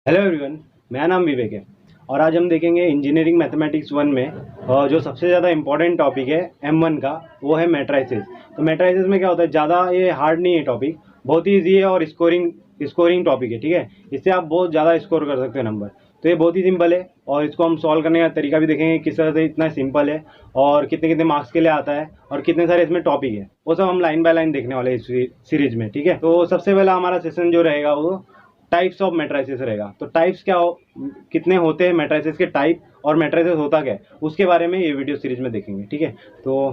Hello everyone, मेरा नाम विवेक है और आज हम देखेंगे इंजीनियरिंग मैथमेटिक्स 1 में जो सबसे ज़्यादा इम्पोर्टेंट टॉपिक है M1 का, वो है मैट्राइसेस। तो मैट्राइसेस में क्या होता है, ज़्यादा ये हार्ड नहीं है टॉपिक, बहुत ही ईजी है और स्कोरिंग टॉपिक है। ठीक है, इससे आप बहुत ज़्यादा स्कोर कर सकते हो नंबर। तो ये बहुत ही सिंपल है और इसको हम सॉल्व करने का तरीका भी देखेंगे किस तरह से इतना सिंपल है और कितने कितने मार्क्स के लिए आता है और कितने सारे इसमें टॉपिक है, वो सब हम लाइन बाय लाइन देखने वाले हैं इस सीरीज में। ठीक है, तो सबसे पहला हमारा सेशन जो रहेगा वो टाइप्स ऑफ मैट्राइसेस रहेगा। तो टाइप्स क्या हो, कितने होते हैं मैट्राइसेस के टाइप और मैट्राइसेस होता क्या है, उसके बारे में ये वीडियो सीरीज में देखेंगे। ठीक है, तो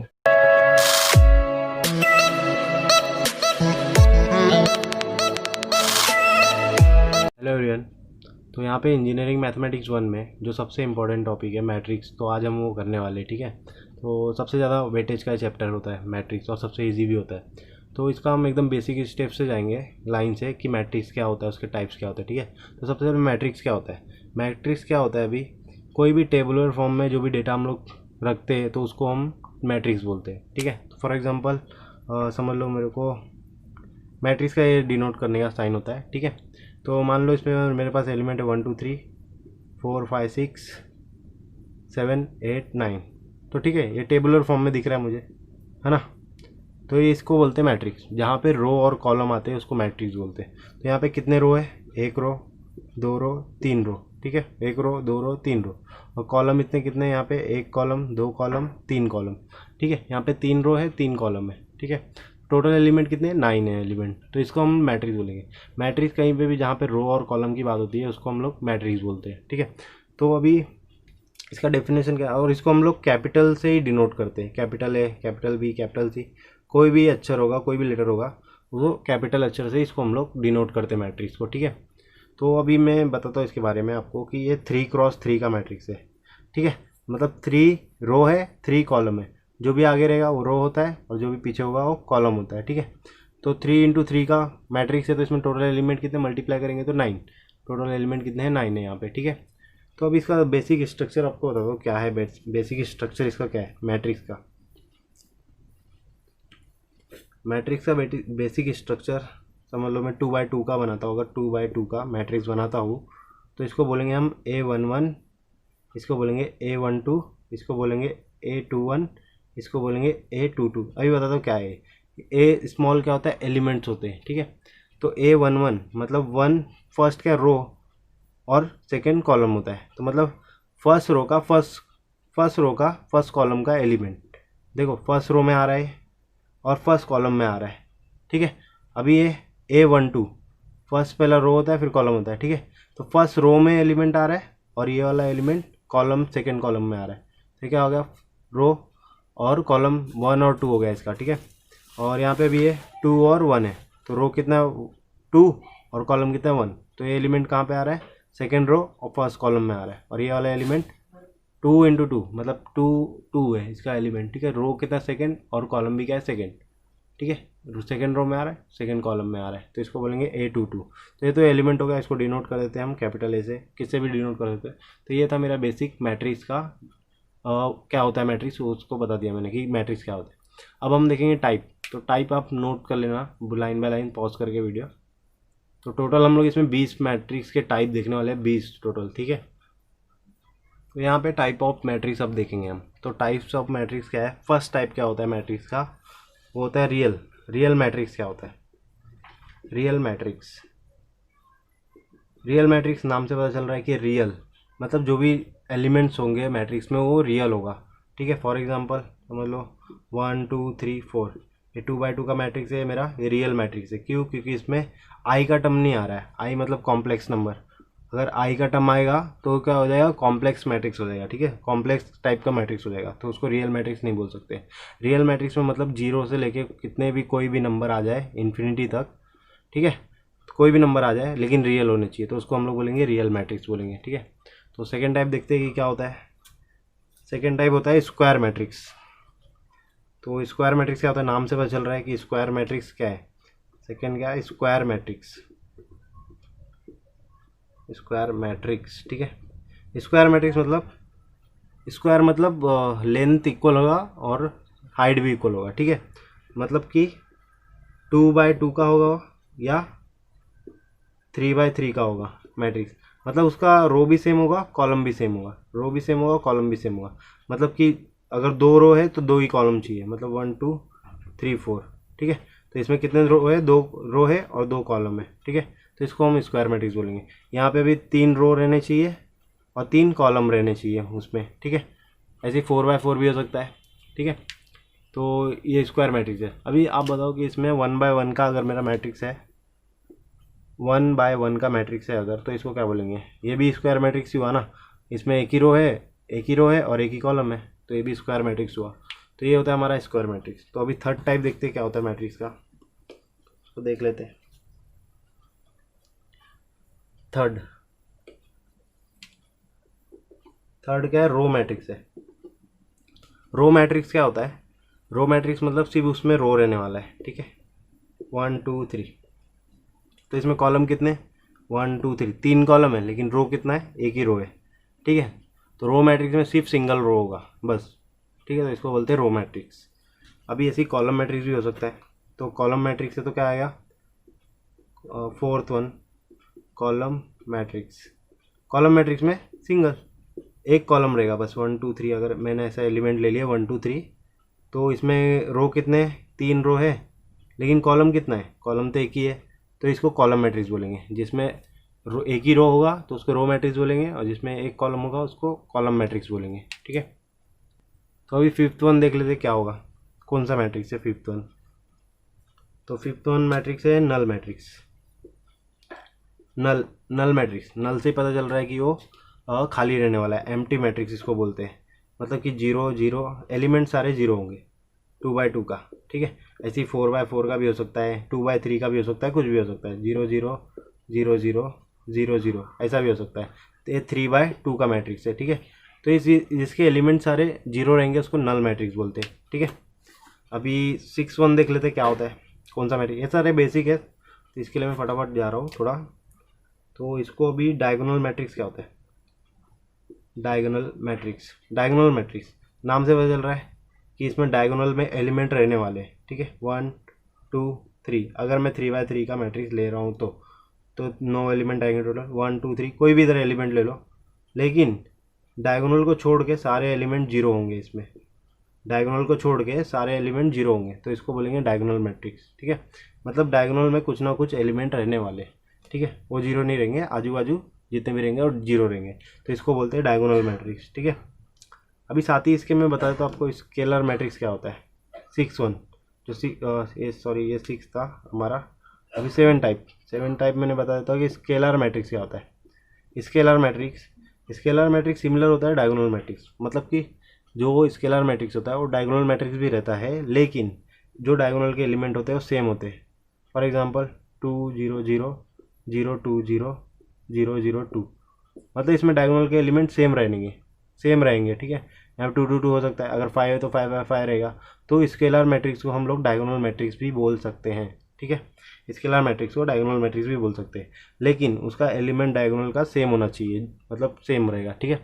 हेलो एवरीवन, तो यहाँ पे इंजीनियरिंग मैथमेटिक्स 1 में जो सबसे इम्पोर्टेंट टॉपिक है मैट्रिक्स, तो आज हम वो करने वाले हैं। ठीक है, तो सबसे ज़्यादा वेटेज का चैप्टर होता है मैट्रिक्स और सबसे इजी भी होता है। तो इसका हम एकदम बेसिक स्टेप से जाएंगे लाइन से कि मैट्रिक्स क्या होता है, उसके टाइप्स क्या होते हैं। ठीक है, तो सबसे पहले मैट्रिक्स क्या होता है। मैट्रिक्स क्या होता है, अभी कोई भी टेबुलर फॉर्म में जो भी डेटा हम लोग रखते हैं तो उसको हम मैट्रिक्स बोलते हैं। ठीक है, तो फॉर एग्जांपल समझ लो मेरे को मैट्रिक्स का ये डिनोट करने का साइन होता है। ठीक है, तो मान लो इसमें मेरे पास एलिमेंट है 1 2 3 4 5 6 7 8 9। तो ठीक है, ये टेबुलर फॉर्म में दिख रहा है मुझे, है ना। तो ये इसको बोलते हैं मैट्रिक्स। जहाँ पे रो और कॉलम आते हैं उसको मैट्रिक्स बोलते हैं। तो यहाँ पे कितने रो है, एक रो, दो रो, तीन रो। ठीक है, एक रो, दो रो, तीन रो। और कॉलम इतने कितने, यहाँ पे एक कॉलम, दो कॉलम, तीन कॉलम। ठीक है, यहाँ पे तीन रो है, तीन कॉलम है। ठीक है, टोटल एलिमेंट कितने हैं, 9 है एलिमेंट। तो इसको हम मैट्रिक्स बोलेंगे। मैट्रिक्स कहीं पे भी जहाँ पे रो और कॉलम की बात होती है उसको हम लोग मैट्रिक्स बोलते हैं। ठीक है, तो अभी इसका डेफिनेशन क्या है, और इसको हम लोग कैपिटल से ही डिनोट करते हैं। Capital A, capital B, capital C, कोई भी अक्षर होगा, कोई भी लेटर होगा, वो कैपिटल अक्षर से इसको हम लोग डिनोट करते हैं मैट्रिक्स को। ठीक है, तो अभी मैं बताता हूँ इसके बारे में आपको कि ये 3x3 का मैट्रिक्स है। ठीक है, मतलब 3 रो है, 3 कॉलम है। जो भी आगे रहेगा वो रो होता है और जो भी पीछे होगा वो कॉलम होता है। ठीक है, तो 3 इंटू 3 का मैट्रिक्स है, तो इसमें टोटल एलिमेंट कितने मल्टीप्लाई करेंगे तो 9। टोटल एलिमेंट कितने हैं, 9 है यहाँ पे। ठीक है, तो अब इसका बेसिक स्ट्रक्चर आपको बता दो क्या है। बेसिक स्ट्रक्चर इसका क्या है मैट्रिक्स का। मैट्रिक्स का बेसिक स्ट्रक्चर समझ लो, मैं 2x2 का बनाता हूँ। अगर 2x2 का मैट्रिक्स बनाता हूँ तो इसको बोलेंगे हम A11, इसको बोलेंगे A12, इसको बोलेंगे A21, इसको बोलेंगे A22। अभी बताता हूँ क्या है। ए स्मॉल क्या होता है, एलिमेंट्स होते हैं। ठीक है, तो A11 मतलब वन फर्स्ट क्या रो और सेकेंड कॉलम होता है। तो मतलब फर्स्ट रो का फर्स्ट कॉलम का एलिमेंट देखो, फर्स्ट रो में आ रहा है और फर्स्ट कॉलम में आ रहा है। ठीक है, अभी ये A12 फर्स्ट पहला रो होता है फिर कॉलम होता है। ठीक है, तो फर्स्ट रो में एलिमेंट आ रहा है और ये वाला एलिमेंट कॉलम सेकेंड कॉलम में आ रहा है। तो क्या हो गया, रो और कॉलम 1 और 2 हो गया इसका। ठीक है, और यहाँ पे भी ये 2 और 1 है, तो रो कितना 2 और कॉलम कितना 1। तो ये एलिमेंट कहाँ पे आ रहा है, सेकेंड रो और फर्स्ट कॉलम में आ रहा है। और ये वाला एलिमेंट 2 इंटू 2 मतलब 2 है इसका एलिमेंट। ठीक है, रो कितना सेकेंड और कॉलम भी क्या है सेकेंड। ठीक है, सेकेंड रो में आ रहा है, सेकेंड कॉलम में आ रहा है, तो इसको बोलेंगे A22। तो ये तो एलिमेंट हो गया, इसको डिनोट कर देते हैं हम कैपिटल ए से, किससे भी डिनोट कर देते हैं। तो ये था मेरा बेसिक मैट्रिक्स का क्या होता है मैट्रिक्स, उसको बता दिया मैंने कि मैट्रिक्स क्या होता है। अब हम देखेंगे टाइप। तो टाइप आप नोट कर लेना लाइन बाय लाइन पॉज करके वीडियो। तो टोटल हम लोग इसमें 20 मैट्रिक्स के टाइप देखने वाले हैं, 20 टोटल। ठीक है, तो यहाँ पे टाइप ऑफ मैट्रिक्स अब देखेंगे हम। तो टाइप्स ऑफ मैट्रिक्स क्या है, फर्स्ट टाइप क्या होता है मैट्रिक्स का, वो होता है रियल मैट्रिक्स। क्या होता है रियल मैट्रिक्स, रियल मैट्रिक्स नाम से पता चल रहा है कि रियल मतलब जो भी एलिमेंट्स होंगे मैट्रिक्स में वो रियल होगा। ठीक है, फॉर एग्जांपल समझ लो 1 2 3 4, ये 2x2 का मैट्रिक्स है मेरा, ये रियल मैट्रिक्स है। क्यों, क्योंकि इसमें आई का टर्म नहीं आ रहा है। आई मतलब कॉम्प्लेक्स नंबर, अगर आई का टर्म आएगा तो क्या हो जाएगा, कॉम्प्लेक्स मैट्रिक्स हो जाएगा। ठीक है, कॉम्प्लेक्स टाइप का मैट्रिक्स हो जाएगा, तो उसको रियल मैट्रिक्स नहीं बोल सकते। रियल मैट्रिक्स में मतलब जीरो से लेके कितने भी कोई भी नंबर आ जाए इन्फिनिटी तक। ठीक है, तो कोई भी नंबर आ जाए लेकिन रियल होने चाहिए, तो उसको हम लोग बोलेंगे रियल मैट्रिक्स बोलेंगे। ठीक है, तो सेकेंड टाइप देखते हैं कि क्या होता है। सेकेंड टाइप होता है स्क्वायर मैट्रिक्स। तो स्क्वायर मैट्रिक्स क्या होता है, नाम से पता चल रहा है कि स्क्वायर मैट्रिक्स क्या है। सेकेंड क्या है, स्क्वायर मैट्रिक्स। स्क्वायर मैट्रिक्स, ठीक है, स्क्वायर मैट्रिक्स मतलब लेंथ इक्वल होगा और हाइट भी इक्वल होगा। ठीक है, मतलब कि 2x2 का होगा या 3x3 का होगा मैट्रिक्स। मतलब उसका रो भी सेम होगा, कॉलम भी सेम होगा, रो भी सेम होगा, कॉलम भी सेम होगा। मतलब कि अगर 2 रो है तो 2 ही कॉलम चाहिए, मतलब 1 2 3 4, ठीक है। तो इसमें कितने रो है, 2 रो है और 2 कॉलम है, ठीक है। तो इसको हम स्क्वायर मैट्रिक्स बोलेंगे। यहाँ पे भी 3 रो रहने चाहिए और 3 कॉलम रहने चाहिए उसमें, ठीक है। ऐसे 4x4 भी हो सकता है, ठीक है। तो ये स्क्वायर मैट्रिक्स है। अभी आप बताओ कि इसमें 1/1 का अगर मेरा मैट्रिक्स है, 1/1 का मैट्रिक्स है अगर, तो इसको क्या बोलेंगे? ये भी स्क्वायर मैट्रिक्स ही हुआ ना। इसमें एक ही रो है, और एक ही कॉलम है, तो ये भी स्क्वायर मैट्रिक्स हुआ। तो ये होता है हमारा स्क्वायर मैट्रिक्स। तो अभी थर्ड टाइप देखते हैं क्या होता है मैट्रिक्स का, तो देख लेते हैं। थर्ड क्या है? रो मैट्रिक्स है। रो मैट्रिक्स क्या होता है? रो मैट्रिक्स मतलब सिर्फ उसमें रो रहने वाला है, ठीक है। 1 2 3। तो इसमें कॉलम कितने? 1 2 3, 3 कॉलम है, लेकिन रो कितना है? एक ही रो है, ठीक है। तो रो मैट्रिक्स में सिर्फ सिंगल रो होगा बस, ठीक है। तो इसको बोलते हैं रो मैट्रिक्स। अभी ऐसी कॉलम मैट्रिक्स भी हो सकता है। तो कॉलम मैट्रिक्स है तो क्या आएगा? Fourth one, column matrix. Column matrix में सिंगल एक कॉलम रहेगा बस, 1 2 3। अगर मैंने ऐसा एलिमेंट ले लिया 1 2 3, तो इसमें रो कितने? 3 रो है, लेकिन कॉलम कितना है? कॉलम तो एक ही है, तो इसको कॉलम मैट्रिक्स बोलेंगे। जिसमें एक ही रो होगा तो उसको रो मैट्रिक्स बोलेंगे, और जिसमें एक कॉलम होगा उसको कॉलम मैट्रिक्स बोलेंगे, ठीक है। तो अभी फिफ्थ वन देख लेते क्या होगा, कौन सा मैट्रिक्स है फिफ्थ वन। तो फिफ्थ वन मैट्रिक्स है नल मैट्रिक्स। नल मैट्रिक्स, नल से पता चल रहा है कि वो खाली रहने वाला है, एम्प्टी मैट्रिक्स इसको बोलते हैं। मतलब कि 0 0 एलिमेंट सारे 0 होंगे, 2/2 का, ठीक है। ऐसे ही 4/4 का भी हो सकता है, 2/3 का भी हो सकता है, कुछ भी हो सकता है, 0 0 0 0 0 0 ऐसा भी हो सकता है। तो ये 3/2 का मैट्रिक्स है, ठीक है। तो जिसके एलिमेंट सारे 0 रहेंगे उसको नल मैट्रिक्स बोलते हैं, ठीक है। अभी 6 1 देख लेते हैं क्या होता है, कौन सा मैट्रिक्स। ये सारे बेसिक है, तो इसके लिए मैं फटाफट जा रहा हूँ थोड़ा। तो इसको अभी डायगोनल मैट्रिक्स क्या होता है? डायगोनल मैट्रिक्स नाम से पता चल रहा है कि इसमें डायगोनल में एलिमेंट रहने वाले हैं, ठीक है। 1 2 3। अगर मैं 3/3 का मैट्रिक्स ले रहा हूँ तो 9 एलिमेंट आएंगे टोटल, 1 2 3, कोई भी इधर एलिमेंट ले लो, लेकिन डायगोनल को छोड़ के सारे एलिमेंट 0 होंगे इसमें। डायगोनल को छोड़ के सारे एलिमेंट 0 होंगे, तो इसको बोलेंगे डायगोनल मैट्रिक्स, ठीक है। मतलब डायगोनल में कुछ ना कुछ एलिमेंट रहने वाले, ठीक है। वो 0 नहीं रहेंगे, आजू बाजू जितने भी रहेंगे और 0 रहेंगे, तो इसको बोलते हैं डायगोनल मैट्रिक्स, ठीक है। अभी साथ ही इसके मैं बता देता हूँ आपको स्केलर मैट्रिक्स क्या होता है। 6 1 जो ये 6 था हमारा। अभी 7 टाइप मैंने बता देता हूँ कि स्केलर मैट्रिक्स क्या होता है। स्केलर मैट्रिक्स सिमिलर होता है डायगोनल मैट्रिक्स। मतलब कि जो स्केलर मैट्रिक्स होता है वो डायगोनल मैट्रिक्स भी रहता है, लेकिन जो डायगोनल के एलिमेंट होते हैं वो सेम होते हैं। फॉर एग्जांपल 2 0 0 0 2 0 0 0 2, मतलब इसमें डायगोनल के एलिमेंट सेम रहेंगे, ठीक है। यहाँ पे 2 2 2 हो सकता है, अगर 5 है तो 5/5 रहेगा। तो स्केलर मैट्रिक्स को हम लोग डायगोनल मैट्रिक्स भी बोल सकते हैं, ठीक है। स्केलर मैट्रिक्स को डायगोनल मैट्रिक्स भी बोल सकते हैं, लेकिन उसका एलिमेंट डायगोनल का सेम होना चाहिए, मतलब सेम रहेगा, ठीक है।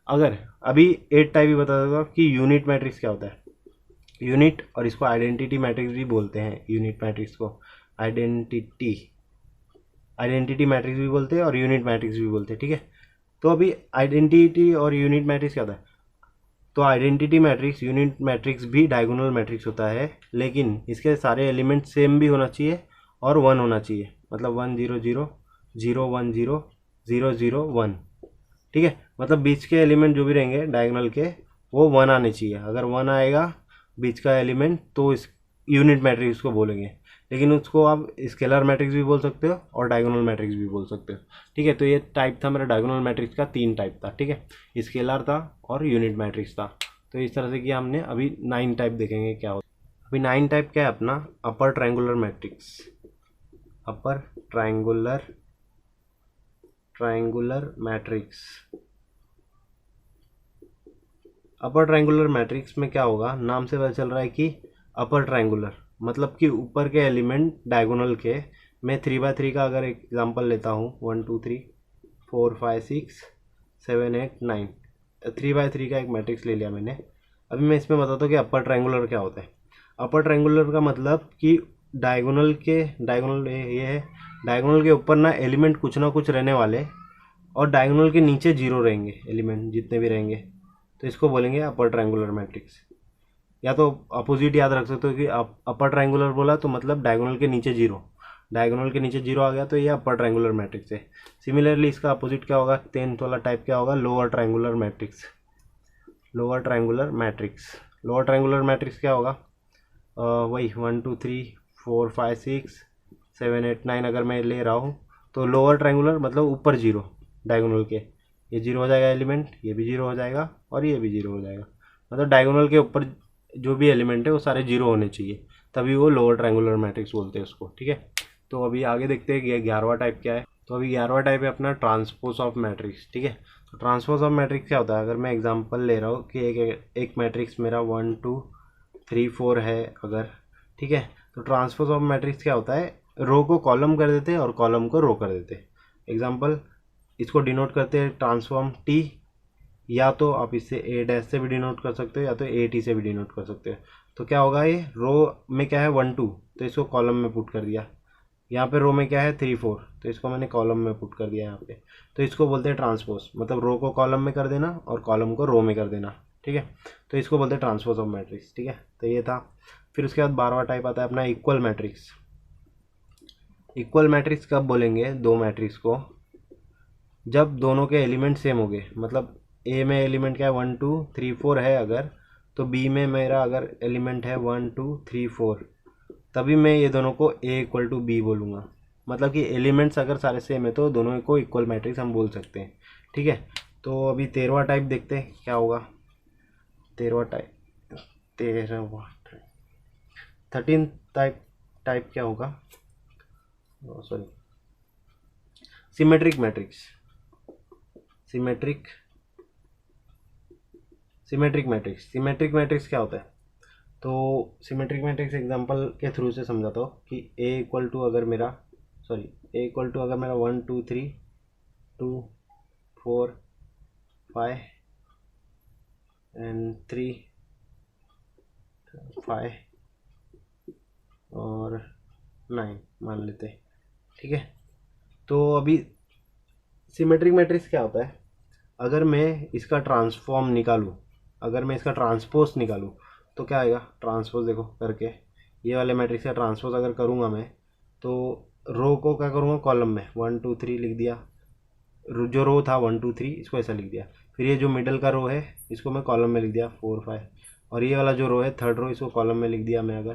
अगर अभी 8 टाइप भी बता देगा कि यूनिट मैट्रिक्स क्या होता है। यूनिट, और इसको आइडेंटिटी मैट्रिक्स भी बोलते हैं। यूनिट मैट्रिक्स को आइडेंटिटी मैट्रिक्स भी बोलते हैं और यूनिट मैट्रिक्स भी बोलते हैं, ठीक है। तो अभी आइडेंटिटी और यूनिट मैट्रिक्स क्या होता है? तो आइडेंटिटी मैट्रिक्स, यूनिट मैट्रिक्स भी डायगोनल मैट्रिक्स होता है, लेकिन इसके सारे एलिमेंट सेम भी होना चाहिए और 1 होना चाहिए। मतलब 1 0 0 0 1 0 0 0 1, ठीक है। मतलब बीच के एलिमेंट जो भी रहेंगे डायगोनल के वो 1 आने चाहिए। अगर 1 आएगा बीच का एलिमेंट तो इस यूनिट मैट्रिक्स को बोलेंगे, लेकिन उसको आप स्केलर मैट्रिक्स भी बोल सकते हो और डायगोनल मैट्रिक्स भी बोल सकते हो, ठीक है। तो ये टाइप था मेरा डायगोनल मैट्रिक्स का, 3 टाइप था, ठीक है। स्केलर था और यूनिट मैट्रिक्स था। तो इस तरह से किया हमने। अभी 9 टाइप देखेंगे क्या होता है। अभी 9 टाइप क्या है अपना? Upper triangular matrix. Upper triangular matrix. Upper triangular matrix में क्या होगा, नाम से पता चल रहा है कि अपर ट्रायंगुलर मतलब कि ऊपर के एलिमेंट डायगोनल के। मैं 3/3 का अगर एग्जांपल लेता हूँ, 1 2 3 4 5 6 7 8 9, 3/3 का एक मैट्रिक्स ले लिया मैंने। अभी मैं इसमें बताता हूँ कि अपर ट्रायंगुलर क्या होता है। अपर ट्रायंगुलर का मतलब कि डायगोनल के ऊपर ना एलिमेंट कुछ ना कुछ रहने वाले, और डायगोनल के नीचे जीरो रहेंगे एलिमेंट जितने भी रहेंगे, तो इसको बोलेंगे अपर ट्रायंगुलर मैट्रिक्स। या तो अपोजिट याद रख सकते हो कि अपर ट्रायंगुलर बोला तो मतलब डायगोनल के नीचे जीरो, डायगोनल के नीचे जीरो आ गया तो ये अपर ट्रायंगुलर मैट्रिक्स है। सिमिलरली इसका अपोजिट क्या होगा, 10th वाला टाइप क्या होगा, lower triangular matrix. Lower triangular matrix, lower triangular matrix क्या होगा, वही 1 2 3 4 5 6 7 8 9 अगर मैं ले रहा हूँ तो लोअर ट्रायंगुलर मतलब ऊपर जीरो डायगोनल के, ये जीरो हो जाएगा एलिमेंट, ये भी जीरो हो जाएगा और ये भी जीरो हो जाएगा, मतलब डायगोनल के ऊपर जो भी एलिमेंट है वो सारे जीरो होने चाहिए, तभी वो लोअर ट्रायंगुलर मैट्रिक्स बोलते हैं उसको, ठीक है। तो अभी आगे देखते हैं कि 11वां टाइप क्या है। तो अभी 11वां टाइप है अपना ट्रांसपोज ऑफ मैट्रिक्स, ठीक है। तो ट्रांसपोज ऑफ मैट्रिक्स क्या होता है, अगर मैं एग्जांपल ले रहा हूँ कि एक मैट्रिक्स मेरा 1 2 3 4 है अगर, ठीक है, तो ट्रांसपोज ऑफ मैट्रिक्स क्या होता है, रो को कॉलम कर देते हैं और कॉलम को रो कर देते हैं। एग्जांपल इसको डिनोट करते हैं ट्रांसफॉर्म टी, या तो आप इससे ए डैश से भी डिनोट कर सकते हो या तो ए टी से भी डिनोट कर सकते हो। तो क्या होगा, ये रो में क्या है 1 2, तो इसको कॉलम में पुट कर दिया, यहाँ पे रो में क्या है 3 4, तो इसको मैंने कॉलम में पुट कर दिया यहाँ पे, तो इसको बोलते हैं ट्रांसपोज, मतलब रो को कॉलम में कर देना और कॉलम को रो में कर देना, ठीक है। तो इसको बोलते हैं ट्रांसपोज ऑफ मैट्रिक्स, ठीक है। तो ये था। फिर उसके बाद 12वां टाइप आता है अपना इक्वल मैट्रिक्स। इक्वल मैट्रिक्स कब बोलेंगे दो मैट्रिक्स को, जब दोनों के एलिमेंट सेम हो गए, मतलब ए में एलिमेंट क्या है 1 2 3 4 है अगर, तो बी में मेरा अगर एलिमेंट है 1 2 3 4, तभी मैं ये दोनों को ए इक्वल टू बी बोलूँगा। मतलब कि एलिमेंट्स अगर सारे सेम है तो दोनों को इक्वल मैट्रिक्स हम बोल सकते हैं, ठीक है। तो अभी 13वां टाइप देखते हैं क्या होगा। 13वां टाइप 13 टाइप क्या होगा, sorry, symmetric matrix. Symmetric matrix क्या होता है, तो सिमेट्रिक मैट्रिक्स एग्जांपल के थ्रू से समझाता हूँ कि ए इक्वल टू अगर मेरा 1 2 3 2 4 5 एंड 3 5 और 9 मान लेते हैं, ठीक है। तो अभी सिमेट्रिक मैट्रिक्स क्या होता है, अगर मैं इसका ट्रांसफॉर्म निकालूँ, अगर मैं इसका ट्रांसपोज निकालूँ तो क्या आएगा, ट्रांसपोज देखो करके, ये वाले मैट्रिक्स का ट्रांसपोज अगर करूँगा मैं तो रो को क्या करूँगा कॉलम में 1 2 3 लिख दिया, जो रो था 1 2 3 इसको ऐसा लिख दिया, फिर ये जो मिडल का रो है इसको मैं कॉलम में लिख दिया 4 5, और ये वाला जो रो है थर्ड रो इसको कॉलम में लिख दिया मैं अगर,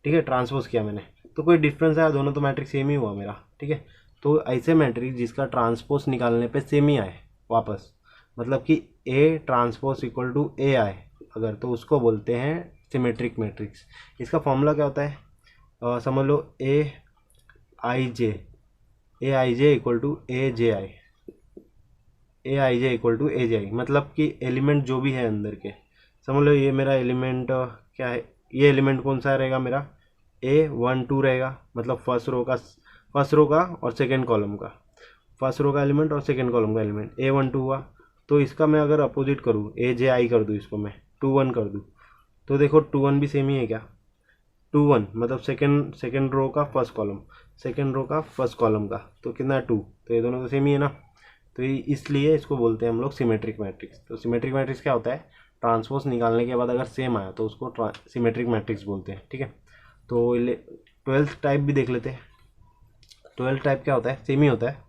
ठीक है, ट्रांसपोज किया मैंने, तो कोई डिफरेंस आया, दोनों तो मैट्रिक्स सेम ही हुआ मेरा, ठीक है। तो ऐसे मैट्रिक्स जिसका ट्रांसपोज निकालने पे सेम ही आए वापस, मतलब कि ए ट्रांसपोज इक्वल टू ए आए अगर, तो उसको बोलते हैं सिमेट्रिक मैट्रिक्स। इसका फॉर्मूला क्या होता है, समझ लो ए आई जे इक्वल टू ए जे आई, मतलब कि एलिमेंट जो भी है अंदर के, समझ लो ये मेरा एलिमेंट क्या है, ये एलिमेंट कौन सा रहेगा मेरा, A1 2 रहेगा, मतलब फर्स्ट रो का और सेकेंड कॉलम का, फर्स्ट रो का एलिमेंट और सेकेंड कॉलम का एलिमेंट A1 2 हुआ, तो इसका मैं अगर अपोजिट करूँ ए जे आई कर दूँ, इसको मैं 2 1 कर दूँ, तो देखो 2 1 भी सेम ही है क्या, 2 1 मतलब सेकेंड रो का फर्स्ट कॉलम, सेकेंड रो का फर्स्ट कॉलम का, तो कितना 2, तो ये दोनों तो सेम ही है ना, तो इसलिए इसको बोलते हैं हम लोग सिमेट्रिक मैट्रिक्स। तो सिमेट्रिक मैट्रिक्स क्या होता है, ट्रांसपोज निकालने के बाद अगर सेम आया तो उसको सिमेट्रिक मैट्रिक्स बोलते हैं, ठीक है। तो 12th टाइप भी देख लेते हैं। 12th टाइप क्या होता है, सेम ही होता है,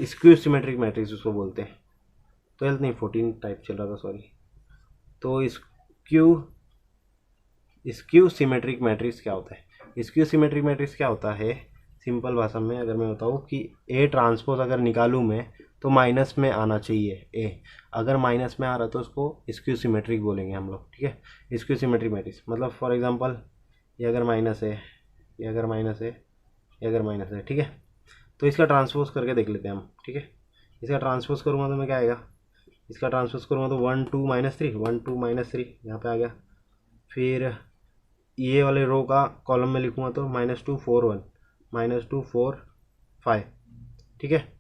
स्क्यू सिमेट्रिक मैट्रिक्स उसको बोलते हैं। 12th नहीं 14 टाइप चल रहा था, सॉरी। तो स्क्यू सिमेट्रिक मैट्रिक्स क्या होता है, स्क्यू सिमेट्रिक मैट्रिक्स क्या होता है, सिंपल भाषा में अगर मैं बताऊँ कि ए ट्रांसपोज अगर निकालूँ मैं तो माइनस में आना चाहिए ए, अगर माइनस में आ रहा है तो उसको स्क्यू सिमेट्रिक बोलेंगे हम लोग, ठीक है। स्क्यू सिमेट्रिक मैट्रिक्स मतलब फॉर एग्जांपल ये अगर माइनस है, ये अगर माइनस है, ये अगर माइनस है, ठीक है। तो इसका ट्रांसपोज करके देख लेते हैं हम, ठीक है। इसका ट्रांसपोज करूँगा तो मैं क्या आएगा, इसका ट्रांसपोज करूँगा तो 1 2 -3 1 2 -3 यहाँ पे आ गया, फिर ये वाले रो का कॉलम में लिखूँगा तो -2 4 1 -2 4 5, ठीक है।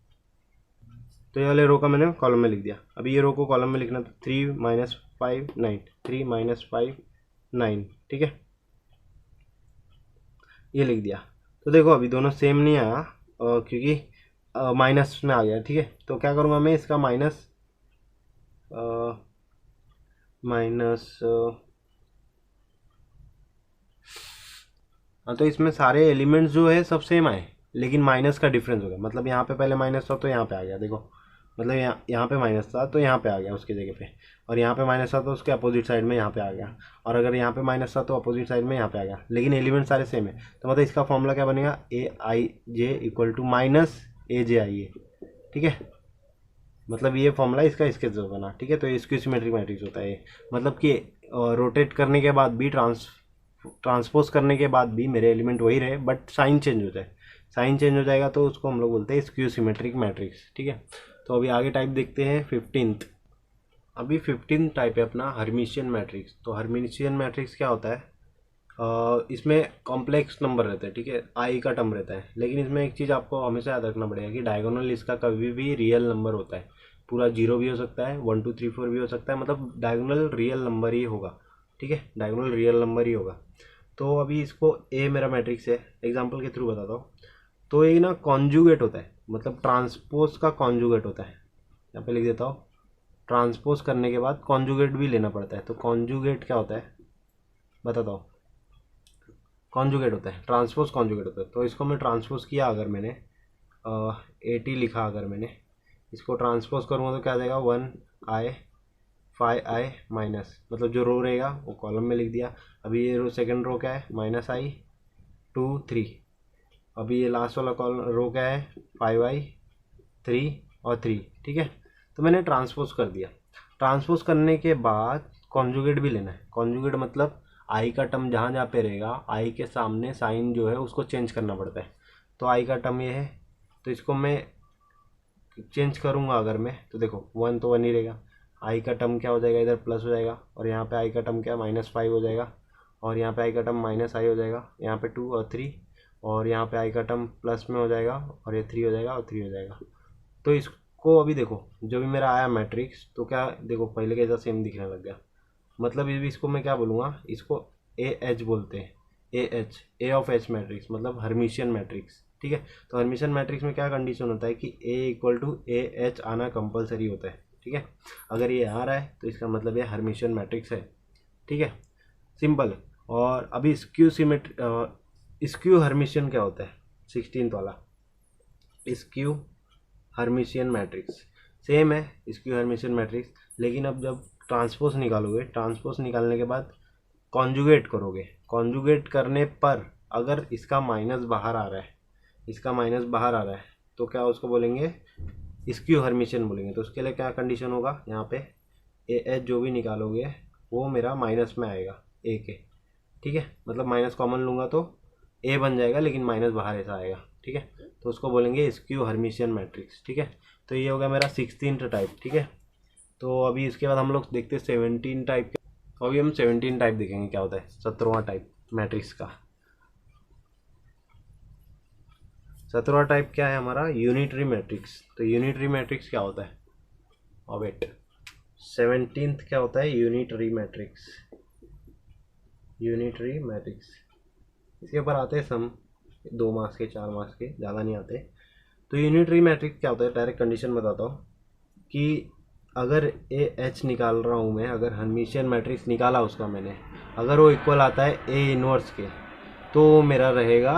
तो ये वाले रो का मैंने कॉलम में लिख दिया। अभी ये रो को कॉलम में लिखना तो 3 - 5 9 3 - 5 9, ठीक है, ये लिख दिया। तो देखो अभी दोनों सेम नहीं आया क्योंकि माइनस में आ गया, ठीक है। तो क्या करूँगा मैं, इसका माइनस माइनस हाँ, तो इसमें सारे एलिमेंट्स जो है सब सेम आए, लेकिन माइनस का डिफरेंस हो गया। मतलब यहाँ पे पहले माइनस था तो यहाँ पे आ गया, देखो। मतलब यहाँ पे माइनस था तो यहाँ पे आ गया उसकी जगह पे, और यहाँ पे माइनस था तो उसके अपोजिट साइड में यहाँ पे आ गया, और अगर यहाँ पे माइनस था तो अपोजिट साइड में यहाँ पे आ गया, लेकिन एलिमेंट सारे सेम है। तो मतलब इसका फॉर्मूला क्या बनेगा, ए आई जे इक्वल टू माइनस ए जे आई ए, ठीक है। मतलब ये फॉर्मूला इसका इसके जो बना, ठीक है। तो इसकी सिमेट्रिक मैट्रिक्स होता है ये। मतलब कि रोटेट करने के बाद भी ट्रांसपोज करने के बाद भी मेरे एलिमेंट वही रहे, बट साइन चेंज हो जाए। साइन चेंज हो जाएगा तो उसको हम लोग बोलते हैं स्क्यू सिमेट्रिक मैट्रिक्स, ठीक है। तो अभी आगे टाइप देखते हैं 15th। अभी 15th टाइप है अपना हर्मिशियन मैट्रिक्स। तो हर्मिशियन मैट्रिक्स क्या होता है, इसमें कॉम्प्लेक्स नंबर रहते हैं, ठीक है, आई का टर्म रहता है। लेकिन इसमें एक चीज़ आपको हमेशा याद रखना पड़ेगा कि डायगोनल इसका कभी भी रियल नंबर होता है। पूरा 0 भी हो सकता है, 1 2 3 4 भी हो सकता है, मतलब डायगोनल रियल नंबर ही होगा, ठीक है। डायगोनल रियल नंबर ही होगा। तो अभी इसको ए मेरा मैट्रिक्स है, एग्जाम्पल के थ्रू बताता हूँ। तो ये ना कॉन्जुगेट होता है, मतलब ट्रांसपोज का कॉन्जुगेट होता है। यहाँ पे लिख देता हूँ, ट्रांसपोज करने के बाद कॉन्जुगेट भी लेना पड़ता है। तो कॉन्जुगेट क्या होता है बताता हूँ। कॉन्जुगेट होता है, ट्रांसपोज कॉन्जुगेट होता है। तो इसको मैं ट्रांसपोज किया, अगर मैंने 80 लिखा, अगर मैंने इसको ट्रांसपोज करूँगा तो क्या आ जाएगा, 1i 5i माइनस, मतलब जो रो रहेगा वो कॉलम में लिख दिया। अभी ये रो सेकंड रो क्या है, -i 2 3। अभी ये लास्ट वाला कॉलम रो क्या है, 5i 3 और 3, ठीक है। तो मैंने ट्रांसपोज कर दिया। ट्रांसपोज करने के बाद कॉन्जुगेट भी लेना है। कॉन्जुगेट मतलब आई का टर्म जहाँ जहाँ पे रहेगा, आई के सामने साइन जो है उसको चेंज करना पड़ता है। तो आई का टर्म ये है, तो इसको मैं चेंज करूँगा अगर मैं, तो देखो 1 तो 1 ही रहेगा। आई का टर्म क्या हो जाएगा, इधर प्लस हो जाएगा, और यहाँ पे आई का टर्म क्या -5 हो जाएगा, और यहाँ पे आई का टर्म -i हो जाएगा, यहाँ पे 2 और 3, और यहाँ पे आई का टर्म प्लस में हो जाएगा, और ये 3 हो जाएगा और 3 हो जाएगा। तो इसको अभी देखो, जो भी मेरा आया मैट्रिक्स, तो क्या देखो पहले के जैसा सेम दिखने लग गया। मतलब इसको मैं क्या बोलूँगा, इसको ए एच बोलते हैं। A H, A of H matrix, मतलब हर्मिशियन मैट्रिक्स, ठीक है। तो हर्मिशियन मैट्रिक्स में क्या कंडीशन होता है कि ए इक्वल टू ए एच आना कंपलसरी होता है, ठीक है। अगर ये आ रहा है तो इसका मतलब ये हर्मिशियन मैट्रिक्स है, ठीक है, सिंपल। और अभी स्क्यू हर्मिशियन क्या होता है, 16th वाला स्क्यू हर्मिशियन मैट्रिक्स सेम है, स्क्यू हर्मिशियन मैट्रिक्स। लेकिन अब जब ट्रांसपोज निकालोगे, ट्रांसपोज निकालने के बाद कॉन्जुगेट करोगे, कॉन्जुगेट करने पर अगर इसका माइनस बाहर आ रहा है, इसका माइनस बाहर आ रहा है, तो क्या उसको बोलेंगे, स्क्यू हर्मिशियन बोलेंगे। तो उसके लिए क्या कंडीशन होगा, यहाँ पे ए एच जो भी निकालोगे वो मेरा माइनस में आएगा ए के, ठीक है। मतलब माइनस कॉमन लूँगा तो ए बन जाएगा, लेकिन माइनस बाहर ऐसा आएगा, ठीक है। तो उसको बोलेंगे स्क्यू हर्मिशियन मैट्रिक्स, ठीक है। तो ये होगा मेरा 16th टाइप, ठीक है। तो अभी इसके बाद हम लोग देखते हैं 17 टाइप। तो अभी हम 17 टाइप देखेंगे क्या होता है, 17वां टाइप मैट्रिक्स का। 17वां टाइप क्या है हमारा, यूनिटरी मैट्रिक्स। तो यूनिटरी मैट्रिक्स क्या होता है, और वेट 17th क्या होता है, यूनिटरी मैट्रिक्स। यूनिटरी मैट्रिक्स इसके ऊपर आते हैं सम, 2 मार्क्स के 4 मार्क्स के, ज़्यादा नहीं आते। तो यूनिटरी मैट्रिक्स क्या होता है, डायरेक्ट कंडीशन बताता हूँ कि अगर ए एच निकाल रहा हूँ मैं, अगर हर्मिशियन मैट्रिक्स निकाला उसका मैंने, अगर वो इक्वल आता है ए इनवर्स के, तो मेरा रहेगा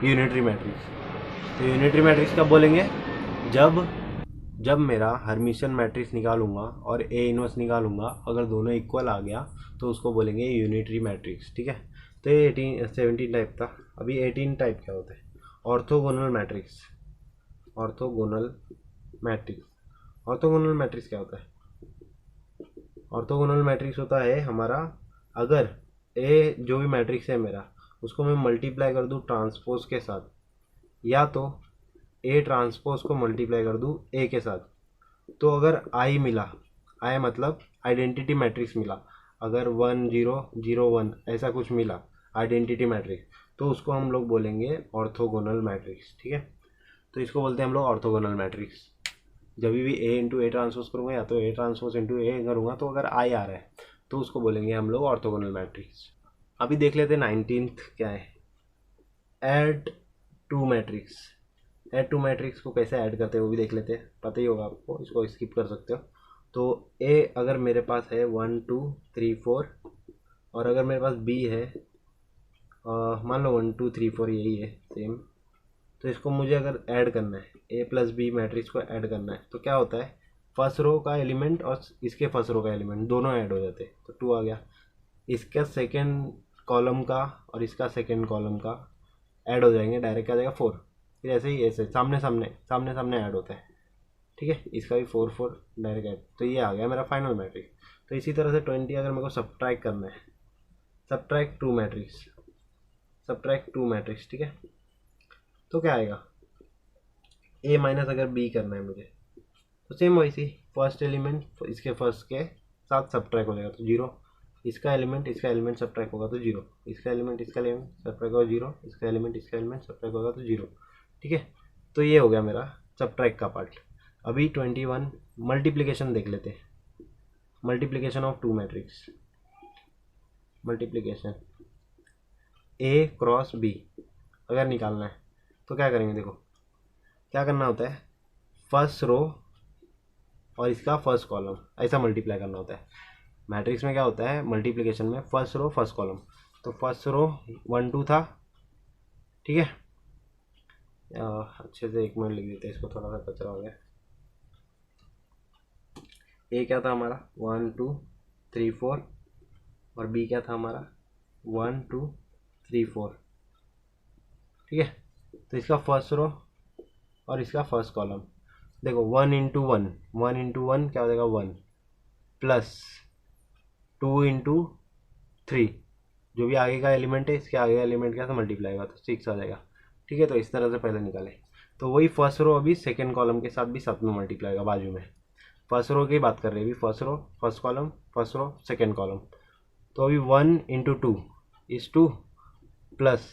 यूनिटरी मैट्रिक्स। तो यूनिटरी मैट्रिक्स कब बोलेंगे, जब मेरा हर्मिशियन मैट्रिक्स निकालूंगा और ए इनवर्स निकालूंगा, अगर दोनों इक्वल आ गया तो उसको बोलेंगे यूनिटरी मैट्रिक्स, ठीक है। तो ये 17 टाइप था। अभी 18 टाइप क्या होता है, orthogonal matrix. Orthogonal matrix, orthogonal matrix क्या होता है, ऑर्थोगोनल मैट्रिक्स होता है हमारा, अगर ए जो भी मैट्रिक्स है मेरा, उसको मैं मल्टीप्लाई कर दूँ ट्रांसपोज के साथ, या तो ए ट्रांसपोज को मल्टीप्लाई कर दूँ ए के साथ, तो अगर आई मिला, आई मतलब आइडेंटिटी मैट्रिक्स मिला, अगर 1 0 0 1 ऐसा कुछ मिला आइडेंटिटी मैट्रिक्स, तो उसको हम लोग बोलेंगे ऑर्थोगोनल मैट्रिक्स, ठीक है। तो इसको बोलते हैं हम लोग ऑर्थोगोनल मैट्रिक्स। जब भी ए इंटू ए ट्रांसपोज करूँगा, या तो ए ट्रांसपोज इंटू ए करूँगा, तो अगर आई आ रहा है तो उसको बोलेंगे हम लोग ऑर्थोगोनल मैट्रिक्स। अभी देख लेते हैं 19th क्या है, add two matrix. Add two matrix को कैसे ऐड करते हैं वो भी देख लेते हैं, पता ही होगा आपको, इसको स्किप कर सकते हो। तो ए अगर मेरे पास है 1 2 3 4, और अगर मेरे पास बी है मान लो 1 2 3 4 यही है सेम, तो इसको मुझे अगर ऐड करना है, ए प्लस बी मैट्रिक्स को ऐड करना है, तो क्या होता है, फर्स्ट रो का एलिमेंट और इसके फर्स्ट रो का एलिमेंट दोनों ऐड हो जाते हैं, तो 2 आ गया। इसका सेकेंड कॉलम का और इसका सेकेंड कॉलम का ऐड हो जाएंगे, डायरेक्ट आ जाएगा 4। फिर ऐसे ही ऐसे सामने सामने ऐड होता है, ठीक है। इसका भी 4 4 डायरेक्ट ऐड, तो ये आ गया मेरा फाइनल मैट्रिक्स। तो इसी तरह से 20 अगर मेरे को सब्ट्रैक्ट करना है, सब्ट्रैक्ट टू मैट्रिक्स, ठीक है, तो क्या आएगा, ए माइनस अगर बी करना है मुझे, तो सेम वैसी फर्स्ट एलिमेंट इसके फर्स्ट के साथ सब्ट्रैक्ट हो जाएगा तो 0, इसका एलिमेंट सब्ट्रैक्ट होगा तो 0, इसका एलिमेंट सब्ट्रैक्ट होगा 0, इसका एलिमेंट सब्ट्रैक्ट होगा तो 0, ठीक है। तो ये हो गया मेरा सब्ट्रैक्ट का पार्ट। अभी 21 मल्टीप्लिकेशन देख लेते हैं, multiplication of two matrix, multiplication A cross B अगर निकालना है तो क्या करेंगे, देखो क्या करना होता है, फर्स्ट रो और इसका फर्स्ट कॉलम ऐसा मल्टीप्लाई करना होता है। मैट्रिक्स में क्या होता है मल्टीप्लिकेशन में, फर्स्ट रो फर्स्ट कॉलम, तो फर्स्ट रो 1 2 था, ठीक है। अच्छे से 1 मिनट लिख देते हैं इसको, थोड़ा सा कचरा हो गया। ए क्या था हमारा 1 2 3 4, और बी क्या था हमारा 1 2 3 4, ठीक है। तो इसका फर्स्ट रो और इसका फर्स्ट कॉलम, देखो 1 इंटू वन क्या हो जाएगा 1, प्लस 2 इंटू 3, जो भी आगे का एलिमेंट है इसके आगे का एलिमेंट क्या था मल्टीप्लाई होगा तो 6 आ जाएगा, ठीक है। तो इस तरह से पहले निकाले, तो वही फर्स्ट रो अभी सेकेंड कॉलम के साथ भी साथ में मल्टीप्लाई होगा बाजू में। फर्स्ट रो की बात कर रहे हैं अभी, first row first column, first row second column, तो अभी 1 into 2 is 2, plus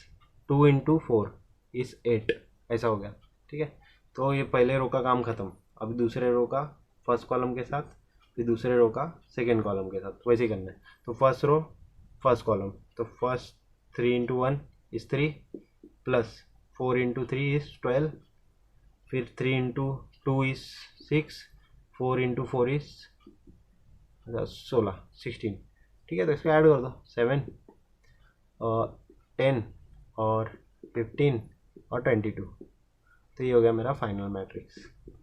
2 into 4 is 8, ऐसा हो गया, ठीक है। तो ये पहले रो का काम खत्म, अभी दूसरे रो का फर्स्ट कॉलम के साथ, फिर दूसरे रो का सेकेंड कॉलम के साथ वैसे ही करना है। तो फर्स्ट रो फर्स्ट कॉलम, तो first 3 into 1 is 3, plus 4 into 3 is 12, फिर 3 इंटू 2 इज 6, 4 इंटू 4 इज 16 ठीक है। तो इसको ऐड कर दो 7 और 10 और 15 और 22, तो ये हो गया मेरा फाइनल मैट्रिक्स।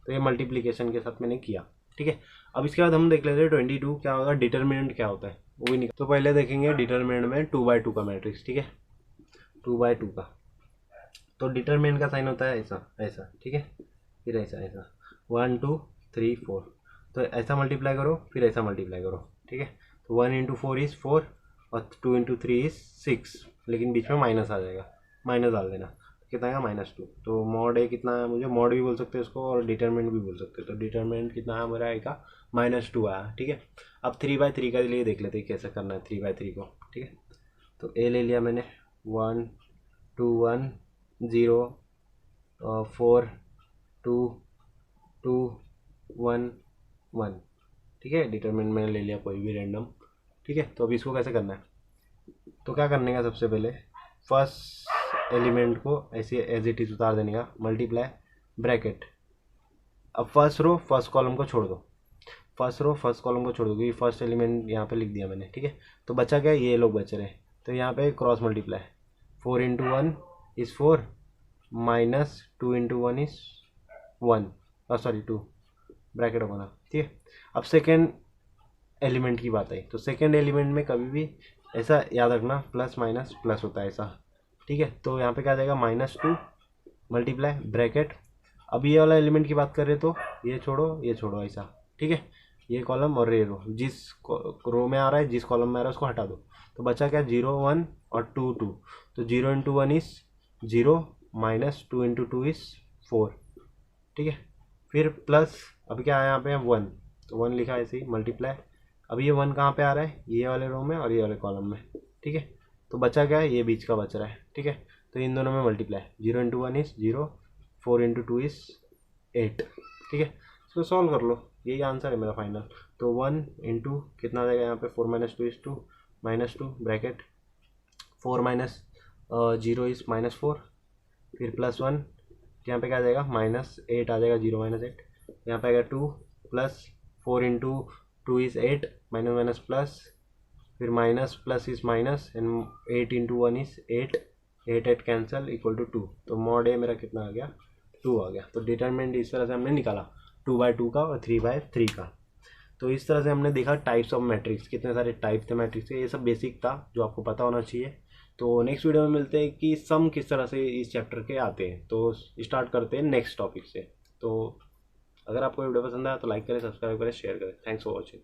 तो ये मल्टीप्लिकेशन के साथ मैंने किया, ठीक है। अब इसके बाद हम देख लेते हैं 22 क्या होगा, डिटर्मिनेंट क्या होता है वो भी निकल। तो पहले देखेंगे डिटर्मिनेंट में 2/2 का मैट्रिक्स, ठीक है, 2/2 का। तो डिटर्मिनेंट का साइन होता है ऐसा ऐसा, ठीक है, फिर ऐसा ऐसा 1 2 3 4, तो ऐसा मल्टीप्लाई करो फिर ऐसा मल्टीप्लाई करो, ठीक है। तो 1 इंटू 4 इज़ 4 और 2 इंटू 3 इज़ 6, लेकिन बीच में माइनस आ जाएगा, माइनस डाल देना, कितना आएगा -2। तो मॉड ए कितना है, मुझे मॉड भी बोल सकते हैं इसको और डिटरमिनेंट भी बोल सकते हैं। तो डिटरमिनेंट कितना है मेरा आएगा -2 आया, ठीक है। अब 3/3 का लिए देख लेते हैं कैसे करना है 3/3 को, ठीक है। तो ए ले लिया मैंने 1 2 1 0 4 2 2 1 1, ठीक है। डिटरमिनेंट मैंने ले लिया कोई भी रैंडम, ठीक है। तो अभी इसको कैसे करना है, तो क्या करने का, सबसे पहले फर्स्ट एलिमेंट को ऐसे एज इट इज उतार देने का, मल्टीप्लाई ब्रैकेट। अब फर्स्ट रो फर्स्ट कॉलम को छोड़ दो, फर्स्ट रो फर्स्ट कॉलम को छोड़ दो, क्योंकि फर्स्ट एलिमेंट यहाँ पे लिख दिया मैंने, ठीक है। तो बचा क्या, ये लोग बच रहे हैं, तो यहाँ पे cross multiply 4 into 1 is 4 minus 2 into 1 is 1, sorry 2, bracket होगा ना, ठीक है। अब सेकेंड एलिमेंट की बात आई, तो सेकेंड एलिमेंट में कभी भी ऐसा याद रखना प्लस माइनस प्लस होता है ऐसा, ठीक है। तो यहाँ पे क्या आ जाएगा -2 मल्टीप्लाई ब्रैकेट। अब ये वाला एलिमेंट की बात करें तो ये छोड़ो ऐसा, ठीक है। ये कॉलम और ये रो, जिस रो में आ रहा है जिस कॉलम में आ रहा है उसको हटा दो, तो बचा क्या 0 1 और 2 2, तो 0 into 1 is 0 minus 2 into 2 is 4, ठीक है। फिर प्लस अब क्या है यहाँ पे 1, तो 1 लिखा ऐसे ही मल्टीप्लाई। अब ये 1 कहाँ पे आ रहा है, ये वाले रो में और ये वाले कॉलम में, ठीक है। तो बचा क्या है, ये बीच का बच रहा है, ठीक है। तो इन दोनों में multiply 0 into 1 is 0, 4 into 2 is 8, ठीक है। इसको सॉल्व कर लो, यही आंसर है मेरा फाइनल। तो 1 इंटू कितना आ जाएगा यहाँ पे 4 - 2 इज़ 2, -2 ब्रैकेट 4 - 0 इज़ -4, फिर +1 यहाँ पे क्या आ जाएगा -8 आ जाएगा, 0 -8। यहाँ पे आएगा 2 plus 4 into 2 is 8, minus minus plus, फिर minus plus is minus, and 8 into 1 is 8, 8 8 cancel equal to 2। तो मॉड ए मेरा कितना आ गया, 2 आ गया। तो डिटरमिनेंट इस तरह से हमने निकाला 2/2 का और 3/3 का। तो इस तरह से हमने देखा टाइप्स ऑफ मैट्रिक्स, कितने सारे टाइप थे मैट्रिक्स के। ये सब बेसिक था जो आपको पता होना चाहिए। तो नेक्स्ट वीडियो में मिलते हैं कि सम किस तरह से इस चैप्टर के आते हैं। तो स्टार्ट करते हैं नेक्स्ट टॉपिक से। तो अगर आपको वीडियो पसंद आया तो लाइक करें, सब्सक्राइब करें, शेयर करें। Thanks for watching.